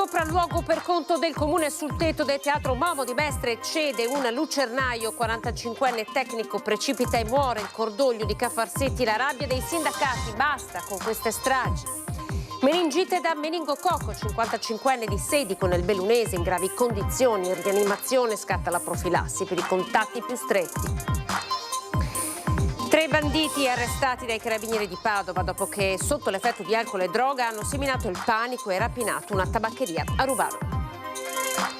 sopralluogo per conto del comune sul tetto del Teatro Momo di Mestre. Cede un lucernaio, 45enne tecnico precipita e muore. Il cordoglio di Cafarsetti, la rabbia dei sindacati. Basta con queste stragi. Meningite da meningococco, 55enne di Sedico nel Bellunese in gravi condizioni. In rianimazione scatta la profilassi per i contatti più stretti. 3 banditi arrestati dai carabinieri di Padova dopo che sotto l'effetto di alcol e droga hanno seminato il panico e rapinato una tabaccheria a Rubano.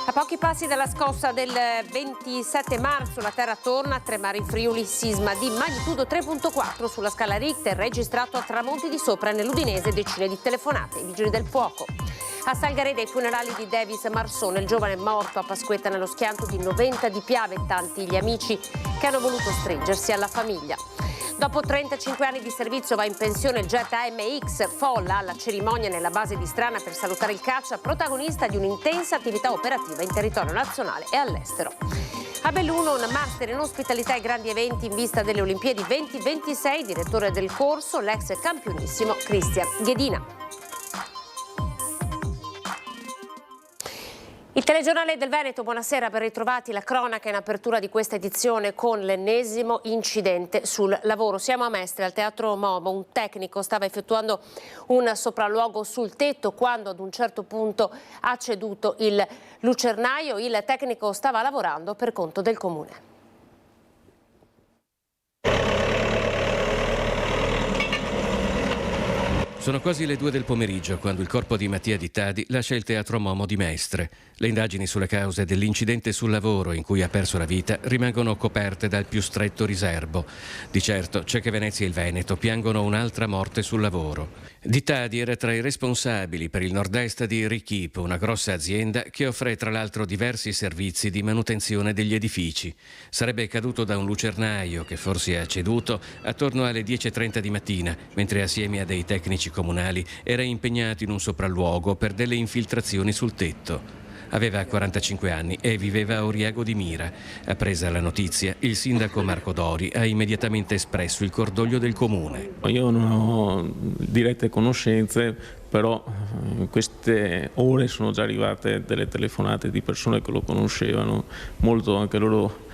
A pochi passi dalla scossa del 27 marzo la terra torna a tremare in Friuli, sisma di magnitudo 3.4 sulla scala Richter registrato a Tramonti di Sopra nell'Udinese, decine di telefonate ai vigili del fuoco. A Salgareda i funerali di Davis Marsone, il giovane morto a Pasquetta nello schianto di 90 di Piave, tanti gli amici che hanno voluto stringersi alla famiglia. Dopo 35 anni di servizio va in pensione il jet AMX, folla alla cerimonia nella base di Strana per salutare il caccia, protagonista di un'intensa attività operativa in territorio nazionale e all'estero. A Belluno un master in ospitalità e grandi eventi in vista delle Olimpiadi 2026, direttore del corso, l'ex campionissimo Cristian Ghedina. Il telegiornale del Veneto, buonasera, ben ritrovati. La cronaca in apertura di questa edizione con l'ennesimo incidente sul lavoro. Siamo a Mestre, al Teatro Momo. Un tecnico stava effettuando un sopralluogo sul tetto quando ad un certo punto ha ceduto il lucernaio. Il tecnico stava lavorando per conto del comune. Sono quasi le 2 del pomeriggio quando il corpo di Mattia Di Tadi lascia il Teatro Momo di Mestre. Le indagini sulle cause dell'incidente sul lavoro in cui ha perso la vita rimangono coperte dal più stretto riserbo. Di certo c'è che Venezia e il Veneto piangono un'altra morte sul lavoro. Di Tadi era tra i responsabili per il nord-est di Richip, una grossa azienda che offre tra l'altro diversi servizi di manutenzione degli edifici. Sarebbe caduto da un lucernaio che forse ha ceduto attorno alle 10:30 di mattina, mentre assieme a dei tecnici comunali era impegnato in un sopralluogo per delle infiltrazioni sul tetto. Aveva 45 anni e viveva a Oriago di Mira. Appresa la notizia, il sindaco Marco Dori ha immediatamente espresso il cordoglio del comune. Io non ho dirette conoscenze, però in queste ore sono già arrivate delle telefonate di persone che lo conoscevano, molto anche loro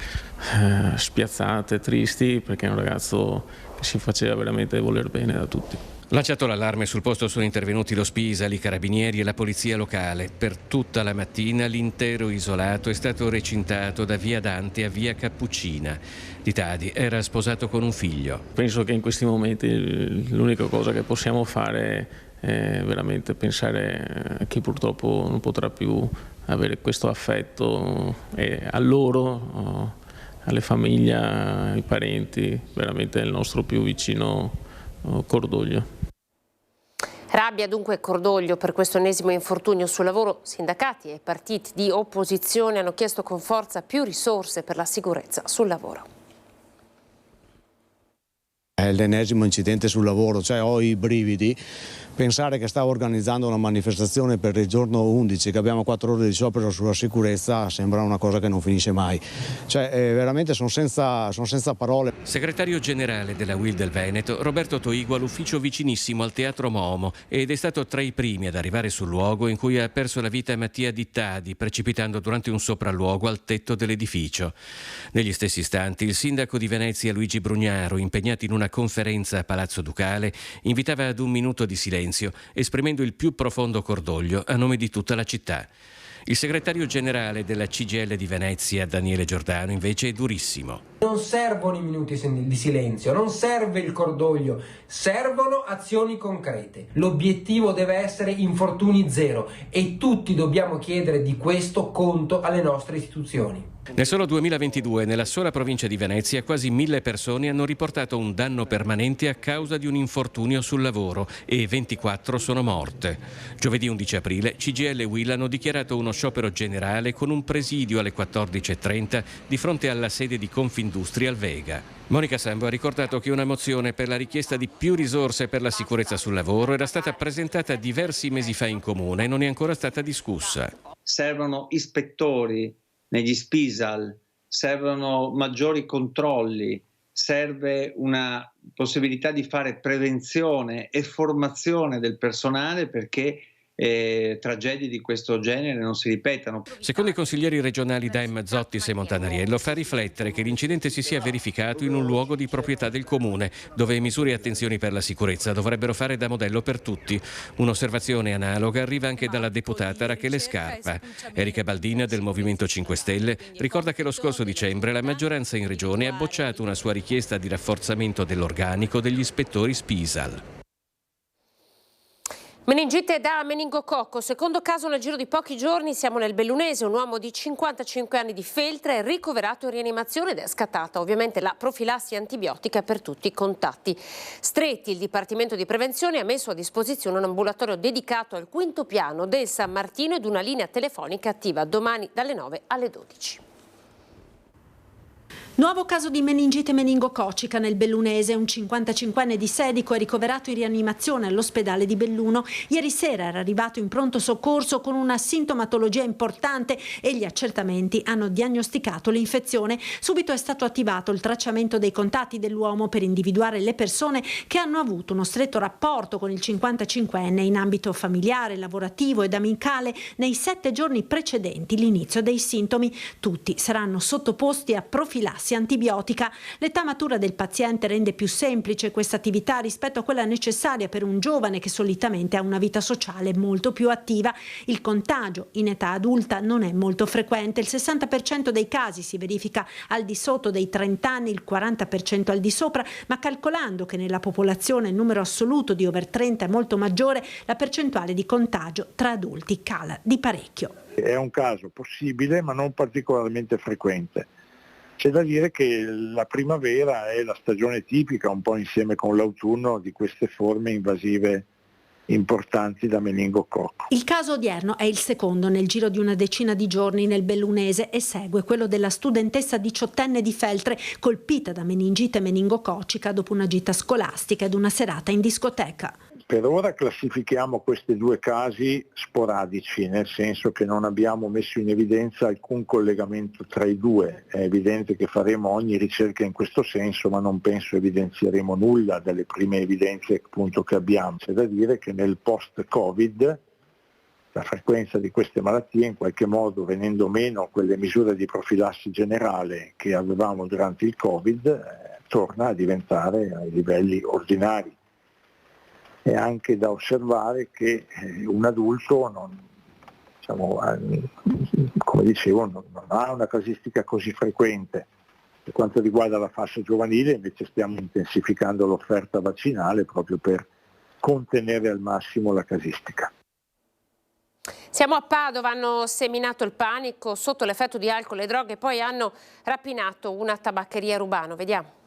spiazzate, tristi, perché è un ragazzo che si faceva veramente voler bene da tutti. Lanciato l'allarme, sul posto sono intervenuti lo Spisal, i carabinieri e la polizia locale. Per tutta la mattina l'intero isolato è stato recintato da via Dante a via Cappuccina. Di Tadi era sposato con un figlio. Penso che in questi momenti l'unica cosa che possiamo fare è veramente pensare a chi purtroppo non potrà più avere questo affetto, e a loro, alle famiglie, ai parenti, veramente il nostro più vicino cordoglio. Rabbia, dunque, cordoglio per questo ennesimo infortunio sul lavoro. Sindacati e partiti di opposizione hanno chiesto con forza più risorse per la sicurezza sul lavoro. È l'ennesimo incidente sul lavoro, cioè ho i brividi. Pensare che stavo organizzando una manifestazione per il giorno 11, che abbiamo 4 ore di sciopero sulla sicurezza, sembra una cosa che non finisce mai. Cioè veramente sono senza parole. Segretario generale della UIL del Veneto, Roberto Toigua, l'ufficio vicinissimo al Teatro Momo, ed è stato tra i primi ad arrivare sul luogo in cui ha perso la vita Mattia Di Tadi, precipitando durante un sopralluogo al tetto dell'edificio. Negli stessi istanti il sindaco di Venezia Luigi Brugnaro, impegnato in una conferenza a Palazzo Ducale, invitava ad un minuto di silenzio, esprimendo il più profondo cordoglio a nome di tutta la città. Il segretario generale della CGIL di Venezia, Daniele Giordano, invece è durissimo. Non servono i minuti di silenzio, non serve il cordoglio, servono azioni concrete. L'obiettivo deve essere infortuni zero e tutti dobbiamo chiedere di questo conto alle nostre istituzioni. Nel solo 2022, nella sola provincia di Venezia, quasi 1000 persone hanno riportato un danno permanente a causa di un infortunio sul lavoro e 24 sono morte. Giovedì 11 aprile, CGIL e UIL hanno dichiarato uno sciopero generale con un presidio alle 14:30 di fronte alla sede di Confindustria al Vega. Monica Sambo ha ricordato che una mozione per la richiesta di più risorse per la sicurezza sul lavoro era stata presentata diversi mesi fa in comune e non è ancora stata discussa. Servono ispettori negli Spisal, servono maggiori controlli, serve una possibilità di fare prevenzione e formazione del personale, perché tragedie di questo genere non si ripetano. Secondo i consiglieri regionali Daim, Zottis e Montanariello, fa riflettere che l'incidente si sia verificato in un luogo di proprietà del comune, dove misure e attenzioni per la sicurezza dovrebbero fare da modello per tutti. Un'osservazione analoga arriva anche dalla deputata Rachele Scarpa. Erika Baldin del Movimento 5 Stelle ricorda che lo scorso dicembre la maggioranza in regione ha bocciato una sua richiesta di rafforzamento dell'organico degli ispettori Spisal. Meningite da meningococco, secondo caso nel giro di pochi giorni. Siamo nel Bellunese, un uomo di 55 anni di Feltre è ricoverato in rianimazione ed è scattata ovviamente la profilassi antibiotica per tutti i contatti stretti. Il Dipartimento di Prevenzione ha messo a disposizione un ambulatorio dedicato al quinto piano del San Martino ed una linea telefonica attiva domani dalle 9 alle 12. Nuovo caso di meningite meningococica nel Bellunese. Un 55enne di Sedico è ricoverato in rianimazione all'ospedale di Belluno. Ieri sera era arrivato in pronto soccorso con una sintomatologia importante e gli accertamenti hanno diagnosticato l'infezione. Subito è stato attivato il tracciamento dei contatti dell'uomo per individuare le persone che hanno avuto uno stretto rapporto con il 55enne in ambito familiare, lavorativo ed amicale nei 7 giorni precedenti l'inizio dei sintomi. Tutti saranno sottoposti a profilassi antibiotica. L'età matura del paziente rende più semplice questa attività rispetto a quella necessaria per un giovane che solitamente ha una vita sociale molto più attiva. Il contagio in età adulta non è molto frequente, il 60% dei casi si verifica al di sotto dei 30 anni, il 40% al di sopra, ma calcolando che nella popolazione il numero assoluto di over 30 è molto maggiore, la percentuale di contagio tra adulti cala di parecchio. È un caso possibile ma non particolarmente frequente. C'è da dire che la primavera è la stagione tipica, un po' insieme con l'autunno, di queste forme invasive importanti da meningococco. Il caso odierno è il secondo nel giro di una decina di giorni nel Bellunese e segue quello della studentessa 18enne di Feltre colpita da meningite meningococica dopo una gita scolastica ed una serata in discoteca. Per ora classifichiamo questi due casi sporadici, nel senso che non abbiamo messo in evidenza alcun collegamento tra i due. È evidente che faremo ogni ricerca in questo senso, ma non penso evidenzieremo nulla delle prime evidenze appunto che abbiamo. C'è da dire che nel post-Covid la frequenza di queste malattie, in qualche modo venendo meno quelle misure di profilassi generale che avevamo durante il Covid, torna a diventare ai livelli ordinari. È anche da osservare che un adulto come dicevo, non ha una casistica così frequente. Per quanto riguarda la fascia giovanile invece stiamo intensificando l'offerta vaccinale proprio per contenere al massimo la casistica. Siamo a Padova, hanno seminato il panico sotto l'effetto di alcol e droghe, poi hanno rapinato una tabaccheria a Rubano. Vediamo.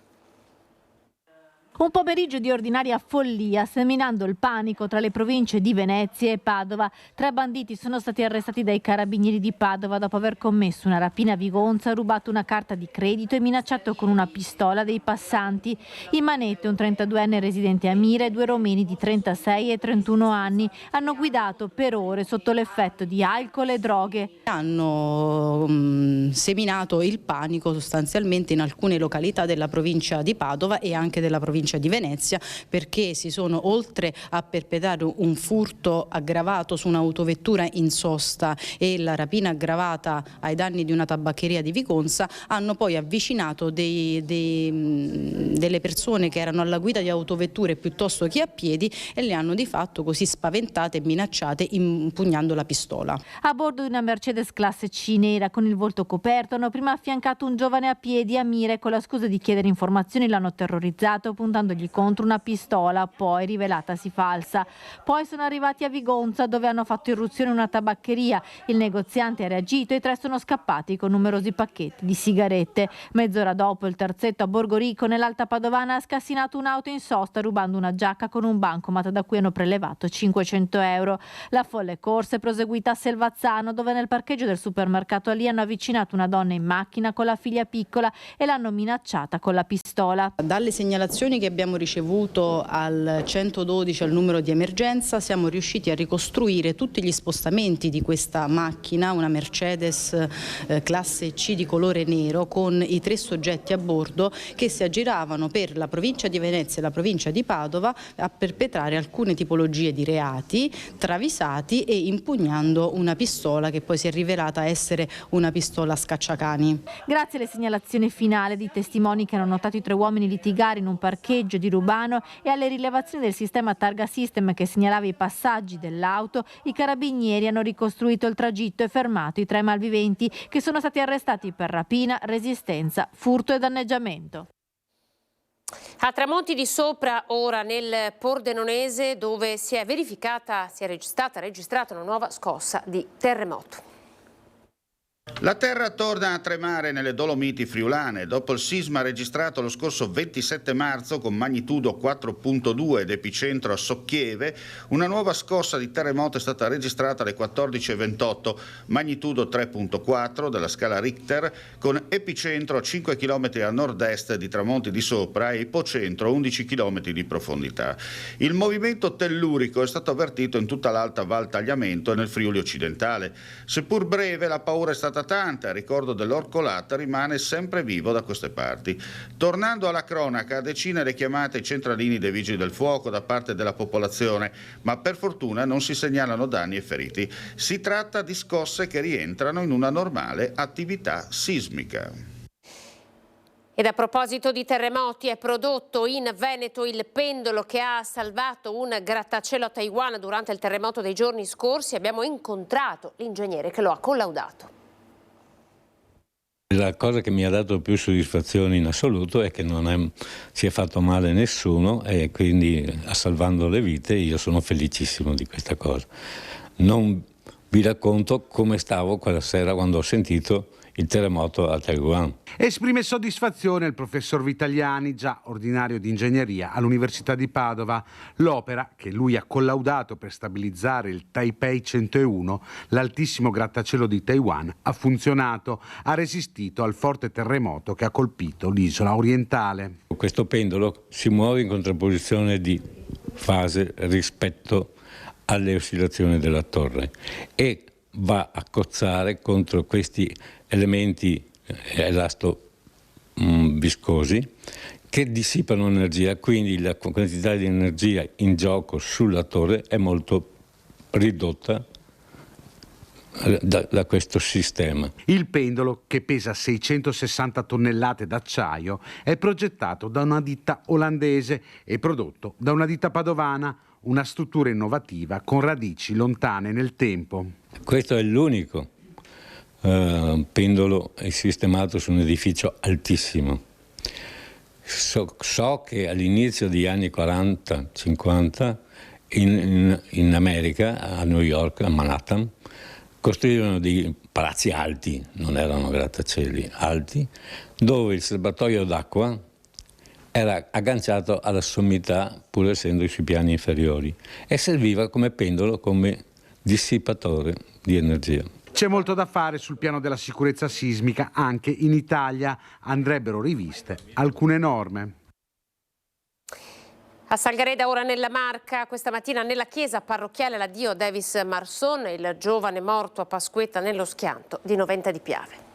Un pomeriggio di ordinaria follia, seminando il panico tra le province di Venezia e Padova. 3 banditi sono stati arrestati dai carabinieri di Padova dopo aver commesso una rapina a Vigonza, rubato una carta di credito e minacciato con una pistola dei passanti. In manette un 32enne residente a Mira e 2 romeni di 36 e 31 anni. Hanno guidato per ore sotto l'effetto di alcol e droghe. Hanno seminato il panico sostanzialmente in alcune località della provincia di Padova e anche della provincia di Venezia, perché si sono, oltre a perpetrare un furto aggravato su un'autovettura in sosta e la rapina aggravata ai danni di una tabaccheria di Vigonza, hanno poi avvicinato delle persone che erano alla guida di autovetture piuttosto che a piedi e le hanno di fatto così spaventate e minacciate impugnando la pistola. A bordo di una Mercedes classe C nera con il volto coperto hanno prima affiancato un giovane a piedi a Mira e con la scusa di chiedere informazioni l'hanno terrorizzato puntandogli contro una pistola, poi rivelatasi falsa. Poi sono arrivati a Vigonza dove hanno fatto irruzione in una tabaccheria. Il negoziante ha reagito e i 3 sono scappati con numerosi pacchetti di sigarette. Mezz'ora dopo il terzetto a Borgorico nell'Alta Padovana ha scassinato un'auto in sosta rubando una giacca con un bancomat da cui hanno prelevato 500 euro. La folle corsa è proseguita a Selvazzano dove nel parcheggio del supermercato lì hanno avvicinato una donna in macchina con la figlia piccola e l'hanno minacciata con la pistola. Dalle segnalazioni che abbiamo ricevuto al 112, al numero di emergenza, siamo riusciti a ricostruire tutti gli spostamenti di questa macchina, una Mercedes classe C di colore nero, con i 3 soggetti a bordo che si aggiravano per la provincia di Venezia e la provincia di Padova a perpetrare alcune tipologie di reati, travisati e impugnando una pistola che poi si è rivelata essere una pistola scacciacani. Grazie alle segnalazioni finali di testimoni che hanno notato i 3 uomini litigare in un parcheggio di Rubano e alle rilevazioni del sistema Targa System che segnalava i passaggi dell'auto, i carabinieri hanno ricostruito il tragitto e fermato i 3 malviventi che sono stati arrestati per rapina, resistenza, furto e danneggiamento. A Tramonti di Sopra, ora nel Pordenonese, dove si è stata registrata una nuova scossa di terremoto. La terra torna a tremare nelle Dolomiti friulane. Dopo il sisma registrato lo scorso 27 marzo con magnitudo 4.2 ed epicentro a Socchieve, una nuova scossa di terremoto è stata registrata alle 14:28, magnitudo 3.4 della scala Richter, con epicentro a 5 km a nord-est di Tramonti di Sopra e ipocentro a 11 km di profondità. Il movimento tellurico è stato avvertito in tutta l'alta Val Tagliamento e nel Friuli occidentale. Seppur breve, la paura è stata tanta, il ricordo dell'Orcolata rimane sempre vivo da queste parti. Tornando alla cronaca, decine le chiamate ai centralini dei Vigili del Fuoco da parte della popolazione, ma per fortuna non si segnalano danni e feriti. Si tratta di scosse che rientrano in una normale attività sismica. Ed a proposito di terremoti, è prodotto in Veneto il pendolo che ha salvato un grattacielo a Taiwan durante il terremoto dei giorni scorsi. Abbiamo incontrato l'ingegnere che lo ha collaudato. La cosa che mi ha dato più soddisfazione in assoluto è che si è fatto male nessuno e quindi salvando le vite io sono felicissimo di questa cosa. Non vi racconto come stavo quella sera quando ho sentito il terremoto a Taiwan. Esprime soddisfazione il professor Vitagliani, già ordinario di ingegneria all'Università di Padova. L'opera, che lui ha collaudato per stabilizzare il Taipei 101, l'altissimo grattacielo di Taiwan, ha funzionato, ha resistito al forte terremoto che ha colpito l'isola orientale. Questo pendolo si muove in contrapposizione di fase rispetto alle oscillazioni della torre e va a cozzare contro questi elementi elasto-viscosi che dissipano energia, quindi la quantità di energia in gioco sulla torre è molto ridotta da questo sistema. Il pendolo, che pesa 660 tonnellate d'acciaio, è progettato da una ditta olandese e prodotto da una ditta padovana, una struttura innovativa con radici lontane nel tempo. Questo è l'unico pendolo sistemato su un edificio altissimo. So che all'inizio degli anni 40-50 in America, a New York, a Manhattan, costruivano dei palazzi alti, non erano grattacieli, alti, dove il serbatoio d'acqua era agganciato alla sommità pur essendo sui piani inferiori e serviva come pendolo, come dissipatore di energia. C'è molto da fare sul piano della sicurezza sismica, anche in Italia andrebbero riviste alcune norme. A Salgareda, ora nella Marca, questa mattina nella chiesa parrocchiale l'addio a Davis Marson, il giovane morto a Pasquetta nello schianto di Noventa di Piave.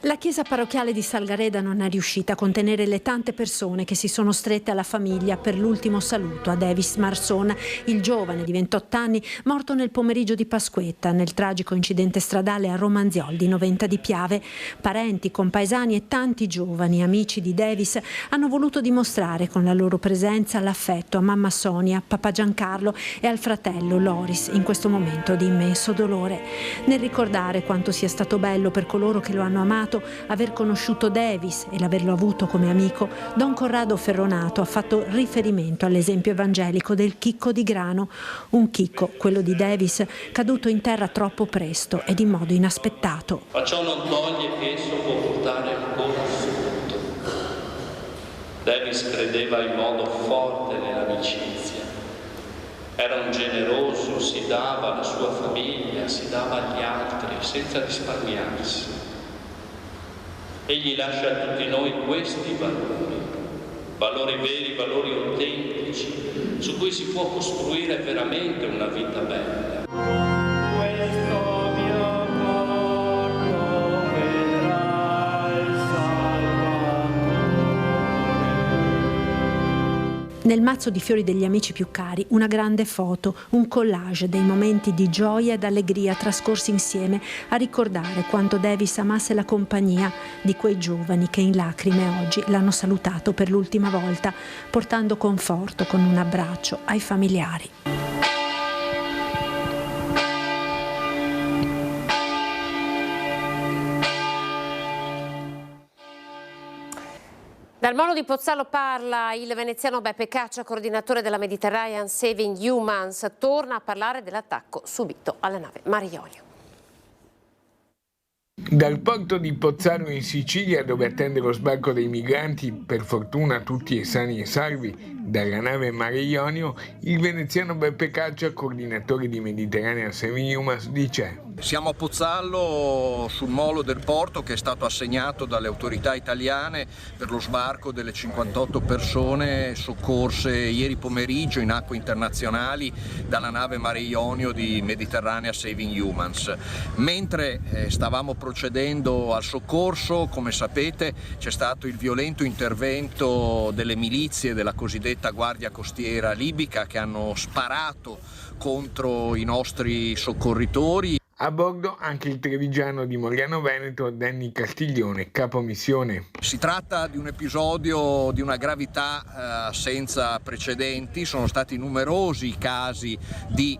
La chiesa parrocchiale di Salgareda non è riuscita a contenere le tante persone che si sono strette alla famiglia per l'ultimo saluto a Davis Marson, il giovane di 28 anni morto nel pomeriggio di Pasquetta nel tragico incidente stradale a Romanziol di Noventa di Piave. Parenti, compaesani e tanti giovani amici di Davis hanno voluto dimostrare con la loro presenza l'affetto a mamma Sonia, papà Giancarlo e al fratello Loris in questo momento di immenso dolore. Nel ricordare quanto sia stato bello per coloro che lo hanno amato aver conosciuto Davis e l'averlo avuto come amico, Don Corrado Ferronato ha fatto riferimento all'esempio evangelico del chicco di grano, un chicco, quello di Davis, caduto in terra troppo presto ed in modo inaspettato. Ma ciò non toglie che esso può portare ancora frutto. Davis credeva in modo forte nell'amicizia. Era un generoso, si dava alla sua famiglia, si dava agli altri senza risparmiarsi. Egli lascia a tutti noi questi valori veri, valori autentici, su cui si può costruire veramente una vita bella. Nel mazzo di fiori degli amici più cari, una grande foto, un collage dei momenti di gioia ed allegria trascorsi insieme a ricordare quanto Davis amasse la compagnia di quei giovani che in lacrime oggi l'hanno salutato per l'ultima volta, portando conforto con un abbraccio ai familiari. Dal molo di Pozzallo parla il veneziano Beppe Caccia, coordinatore della Mediterranean Saving Humans. Torna a parlare dell'attacco subito alla nave Mare Jonio. Dal porto di Pozzallo in Sicilia, dove attende lo sbarco dei migranti, per fortuna tutti sani e salvi, dalla nave Mare Jonio, il veneziano Beppe Caccia, coordinatore di Mediterranean Saving Humans, dice: siamo a Pozzallo, sul molo del porto che è stato assegnato dalle autorità italiane per lo sbarco delle 58 persone soccorse ieri pomeriggio in acque internazionali dalla nave Mare Jonio di Mediterranean Saving Humans. Mentre stavamo procedendo al soccorso, come sapete, c'è stato il violento intervento delle milizie della cosiddetta Guardia Costiera libica che hanno sparato contro i nostri soccorritori. A bordo anche il trevigiano di Moriano Veneto, Danny Castiglione, capomissione. Si tratta di un episodio di una gravità senza precedenti. Sono stati numerosi i casi di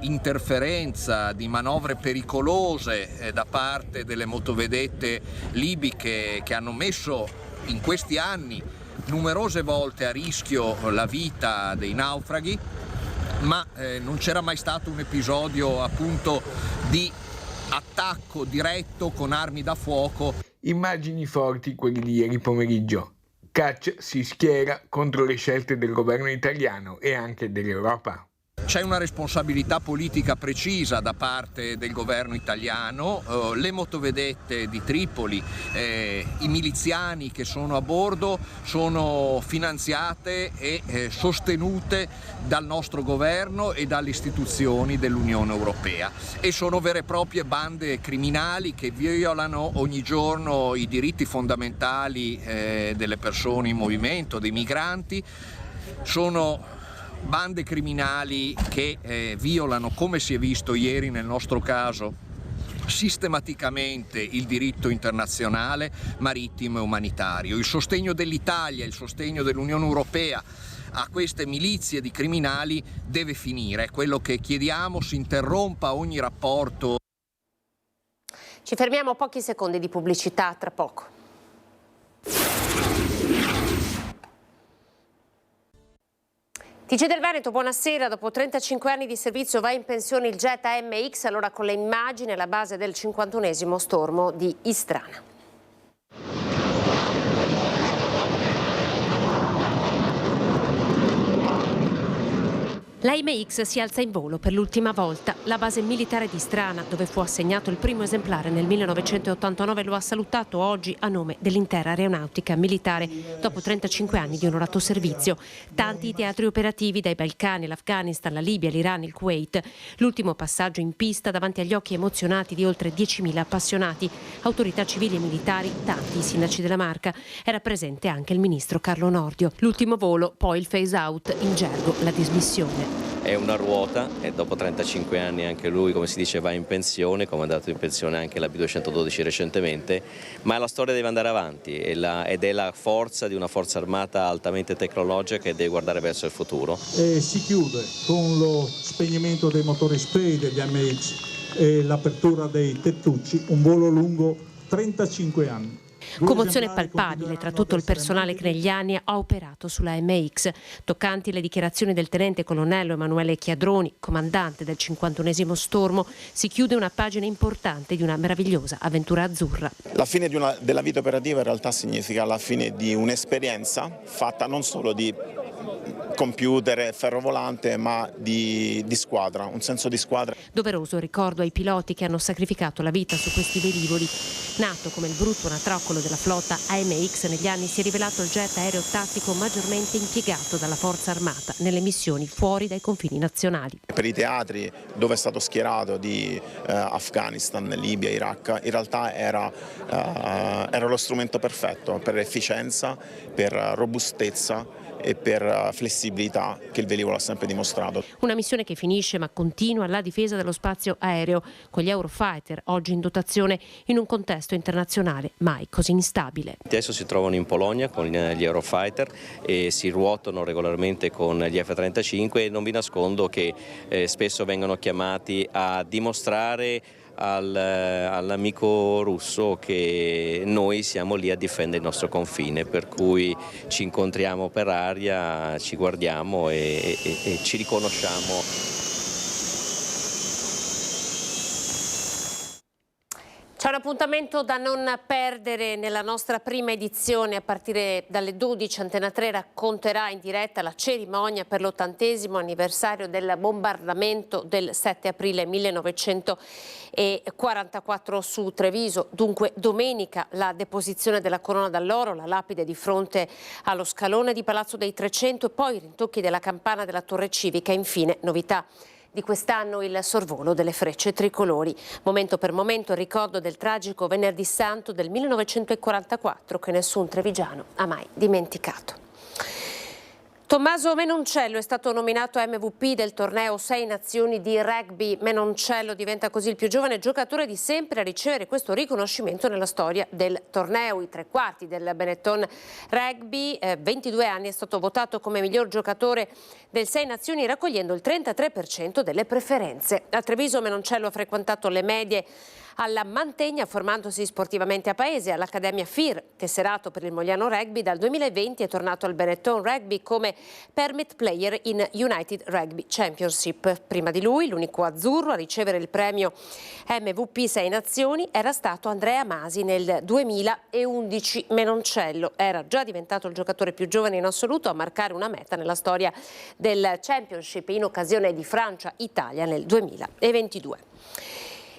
interferenza, di manovre pericolose da parte delle motovedette libiche che hanno messo in questi anni numerose volte a rischio la vita dei naufraghi, ma non c'era mai stato un episodio appunto di attacco diretto con armi da fuoco. Immagini forti quelli di ieri pomeriggio. Caccia si schiera contro le scelte del governo italiano e anche dell'Europa. C'è una responsabilità politica precisa da parte del governo italiano, le motovedette di Tripoli, i miliziani che sono a bordo sono finanziate e sostenute dal nostro governo e dalle istituzioni dell'Unione Europea e sono vere e proprie bande criminali che violano ogni giorno i diritti fondamentali delle persone in movimento, dei migranti. Sono bande criminali che violano, come si è visto ieri nel nostro caso, sistematicamente il diritto internazionale marittimo e umanitario. Il sostegno dell'Italia, il sostegno dell'Unione Europea a queste milizie di criminali deve finire. È quello che chiediamo, si interrompa ogni rapporto. Ci fermiamo, pochi secondi di pubblicità, tra poco. TG del Veneto, buonasera. Dopo 35 anni di servizio va in pensione il jet AMX, allora con le immagini alla base del 51esimo stormo di Istrana. L'AMX si alza in volo per l'ultima volta. La base militare di Istrana, dove fu assegnato il primo esemplare nel 1989, lo ha salutato oggi a nome dell'intera aeronautica militare, dopo 35 anni di onorato servizio. Tanti i teatri operativi, dai Balcani, l'Afghanistan, la Libia, l'Iran, il Kuwait. L'ultimo passaggio in pista davanti agli occhi emozionati di oltre 10.000 appassionati, autorità civili e militari, tanti i sindaci della Marca. Era presente anche il ministro Carlo Nordio. L'ultimo volo, poi il phase out, in gergo la dismissione. È una ruota e dopo 35 anni anche lui, come si dice, va in pensione, come è andato in pensione anche la B212 recentemente, ma la storia deve andare avanti ed è la forza di una forza armata altamente tecnologica che deve guardare verso il futuro. Si chiude con lo spegnimento dei motori spray degli AMX e l'apertura dei tettucci, un volo lungo 35 anni. Commozione palpabile tra tutto il personale che negli anni ha operato sulla AMX. Toccanti le dichiarazioni del tenente colonnello Emanuele Chiadroni, comandante del 51esimo stormo. Si chiude una pagina importante di una meravigliosa avventura azzurra. La fine della vita operativa in realtà significa la fine di un'esperienza fatta non solo di computer, ferro volante, ma di squadra, un senso di squadra. Doveroso ricordo ai piloti che hanno sacrificato la vita su questi velivoli. Nato come il brutto anatroccolo della flotta, AMX negli anni si è rivelato il jet aereo tattico maggiormente impiegato dalla forza armata nelle missioni fuori dai confini nazionali. Per i teatri dove è stato schierato di Afghanistan, Libia, Iraq, in realtà era lo strumento perfetto per efficienza, per robustezza e per flessibilità che il velivolo ha sempre dimostrato. Una missione che finisce ma continua la difesa dello spazio aereo con gli Eurofighter, oggi in dotazione in un contesto internazionale mai così instabile. Adesso si trovano in Polonia con gli Eurofighter e si ruotano regolarmente con gli F-35 e non vi nascondo che spesso vengono chiamati a dimostrare all'amico russo che noi siamo lì a difendere il nostro confine, per cui ci incontriamo per aria, ci guardiamo e ci riconosciamo. C'è un appuntamento da non perdere nella nostra prima edizione. A partire dalle 12 Antena 3 racconterà in diretta la cerimonia per l'80° anniversario del bombardamento del 7 aprile 1944 su Treviso. Dunque domenica la deposizione della corona d'alloro, la lapide di fronte allo scalone di Palazzo dei 300 e poi i rintocchi della campana della Torre Civica. Infine novità di quest'anno il sorvolo delle frecce tricolori. Momento per momento il ricordo del tragico Venerdì Santo del 1944 che nessun trevigiano ha mai dimenticato. Tommaso Menoncello è stato nominato MVP del torneo 6 Nazioni di rugby. Menoncello diventa così il più giovane giocatore di sempre a ricevere questo riconoscimento nella storia del torneo. I 3/4 del Benetton Rugby, 22 anni, è stato votato come miglior giocatore del 6 Nazioni raccogliendo il 33% delle preferenze. A Treviso Menoncello ha frequentato le medie alla Mantegna, formandosi sportivamente a Paese, all'Accademia FIR, tesserato per il Mogliano Rugby. Dal 2020 è tornato al Benetton Rugby come permit player in United Rugby Championship. Prima di lui, l'unico azzurro a ricevere il premio MVP 6 Nazioni era stato Andrea Masi nel 2011. Menoncello era già diventato il giocatore più giovane in assoluto a marcare una meta nella storia del Championship in occasione di Francia-Italia nel 2022.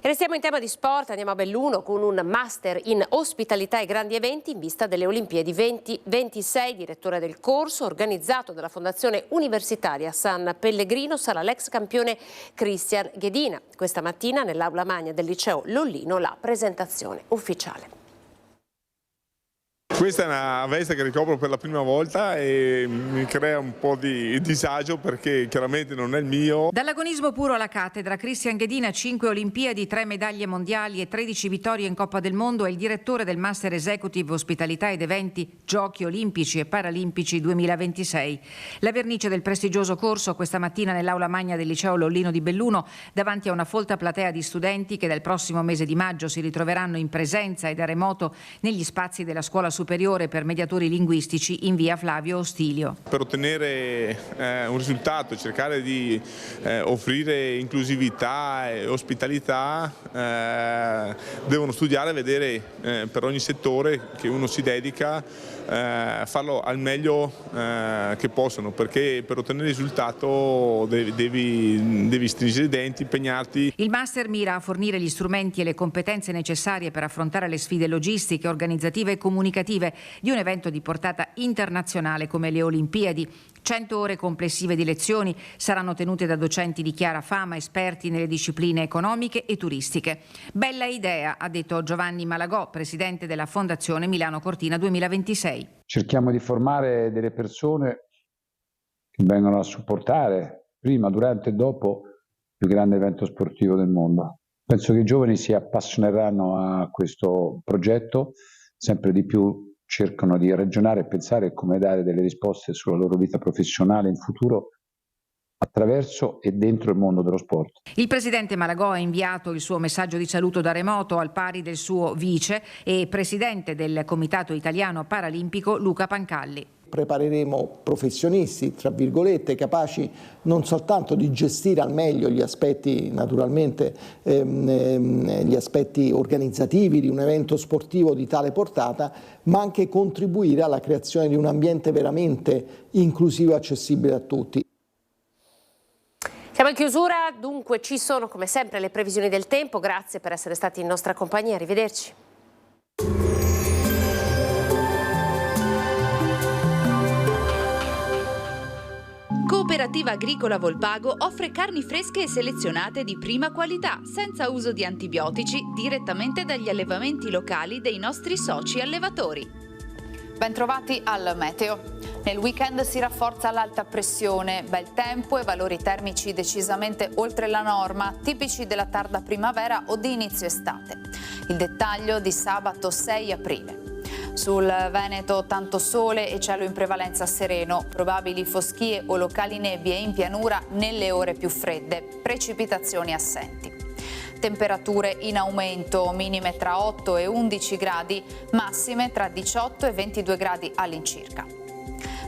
E restiamo in tema di sport, andiamo a Belluno con un master in ospitalità e grandi eventi in vista delle Olimpiadi 2026. Direttore del corso, organizzato dalla Fondazione Universitaria San Pellegrino, sarà l'ex campione Christian Ghedina. Questa mattina nell'aula magna del liceo Lollino la presentazione ufficiale. Questa è una veste che ricopro per la prima volta e mi crea un po' di disagio perché chiaramente non è il mio. Dall'agonismo puro alla cattedra, Christian Ghedina, 5 Olimpiadi, 3 medaglie mondiali e 13 vittorie in Coppa del Mondo, è il direttore del Master Executive Ospitalità ed Eventi Giochi Olimpici e Paralimpici 2026. La vernice del prestigioso corso questa mattina nell'aula magna del liceo Lollino di Belluno, davanti a una folta platea di studenti che dal prossimo mese di maggio si ritroveranno in presenza e da remoto negli spazi della scuola superiore per mediatori linguistici in via Flavio Ostilio. Per ottenere un risultato, cercare di offrire inclusività e ospitalità, devono studiare e vedere per ogni settore che uno si dedica, farlo al meglio che possono, perché per ottenere il risultato devi stringere i denti, impegnarti. Il master mira a fornire gli strumenti e le competenze necessarie per affrontare le sfide logistiche, organizzative e comunicative di un evento di portata internazionale come le Olimpiadi. 100 ore complessive di lezioni saranno tenute da docenti di chiara fama, esperti nelle discipline economiche e turistiche. Bella idea, ha detto Giovanni Malagò, presidente della Fondazione Milano Cortina 2026. Cerchiamo di formare delle persone che vengono a supportare prima, durante e dopo il più grande evento sportivo del mondo. Penso che i giovani si appassioneranno a questo progetto, sempre di più cercano di ragionare e pensare come dare delle risposte sulla loro vita professionale in futuro attraverso e dentro il mondo dello sport. Il presidente Malagò ha inviato il suo messaggio di saluto da remoto al pari del suo vice e presidente del Comitato Italiano Paralimpico Luca Pancalli. prepareremo professionisti, tra virgolette, capaci non soltanto di gestire al meglio gli aspetti, naturalmente, gli aspetti organizzativi di un evento sportivo di tale portata, ma anche contribuire alla creazione di un ambiente veramente inclusivo e accessibile a tutti. Siamo in chiusura, dunque ci sono come sempre le previsioni del tempo. Grazie per essere stati in nostra compagnia, arrivederci. Cooperativa Agricola Volpago offre carni fresche e selezionate di prima qualità, senza uso di antibiotici, direttamente dagli allevamenti locali dei nostri soci allevatori. Bentrovati al meteo. Nel weekend si rafforza l'alta pressione, bel tempo e valori termici decisamente oltre la norma, tipici della tarda primavera o di inizio estate. Il dettaglio di sabato 6 aprile. Sul Veneto tanto sole e cielo in prevalenza sereno, probabili foschie o locali nebbie in pianura nelle ore più fredde, precipitazioni assenti. Temperature in aumento, minime tra 8 e 11 gradi, massime tra 18 e 22 gradi all'incirca.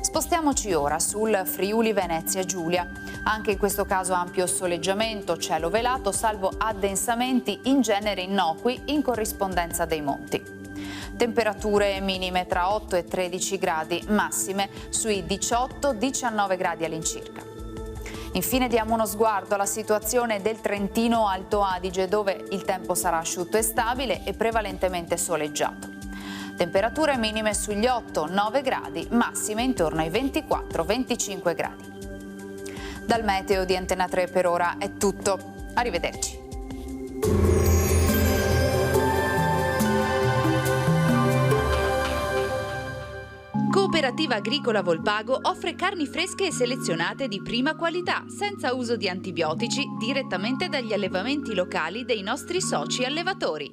Spostiamoci ora sul Friuli Venezia Giulia. Anche in questo caso ampio soleggiamento, cielo velato, salvo addensamenti in genere innocui in corrispondenza dei monti. Temperature minime tra 8 e 13 gradi, massime sui 18-19 gradi all'incirca. Infine diamo uno sguardo alla situazione del Trentino Alto Adige, dove il tempo sarà asciutto e stabile e prevalentemente soleggiato. Temperature minime sugli 8-9 gradi, massime intorno ai 24-25 gradi. Dal meteo di Antena 3 per ora è tutto. Arrivederci. Cooperativa Agricola Volpago offre carni fresche e selezionate di prima qualità, senza uso di antibiotici, direttamente dagli allevamenti locali dei nostri soci allevatori.